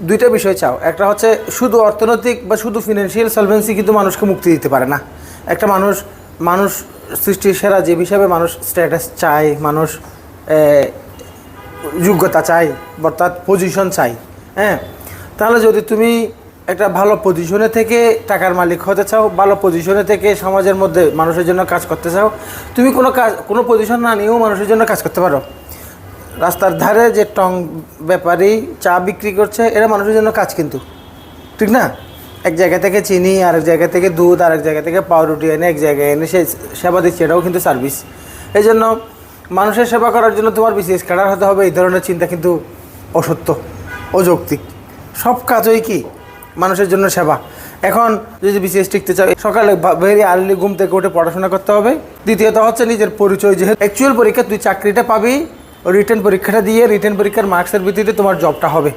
দুইটা বিষয় চাও, একটা হচ্ছে শুধু অর্থনৈতিক বা শুধু ফিনান্সিয়াল সলভেন্সি কিন্তু মানুষকে মুক্তি দিতে পারে না। একটা মানুষ সৃষ্টির সেরা জীব হিসাবে মানুষ স্ট্যাটাস চায়, মানুষ যোগ্যতা চাই, অর্থাৎ পজিশন চাই। হ্যাঁ, তাহলে যদি তুমি একটা ভালো পজিশনে থেকে টাকার মালিক হতে চাও, ভালো পজিশনে থেকে সমাজের মধ্যে মানুষের জন্য কাজ করতে চাও, তুমি কোনো পজিশন না নিয়েও মানুষের জন্য কাজ করতে পারো। রাস্তার ধারে যে টং ব্যাপারী চা বিক্রি করছে, এরা মানুষের জন্য কাজ, কিন্তু ঠিক না? এক জায়গা থেকে চিনি, আরেক জায়গা থেকে দুধ, আরেক জায়গা থেকে পাউরুটি এনে এক জায়গায় এনে সে সেবা দিচ্ছে, এটাও কিন্তু সার্ভিস। এই জন্য মানুষের সেবা করার জন্য তোমার বিসিএস ক্যাডার হতে হবে, এই ধরনের চিন্তা কিন্তু অসত্য, অযৌক্তিক। সব কাজই কি মানুষের জন্য সেবা। এখন যদি বিসিএস টিকতে চাও, সকালে ভেরি আর্লি ঘুম থেকে উঠে পড়াশোনা করতে হবে। দ্বিতীয়ত হচ্ছে নিজের পরিচয়, যেহেতু অ্যাকচুয়াল পরীক্ষা তুই চাকরিটা পাবি, রিটেন পরীক্ষাটা দিয়ে রিটেন পরীক্ষার মার্কসের ভিত্তিতে তোমার জবটা হবে।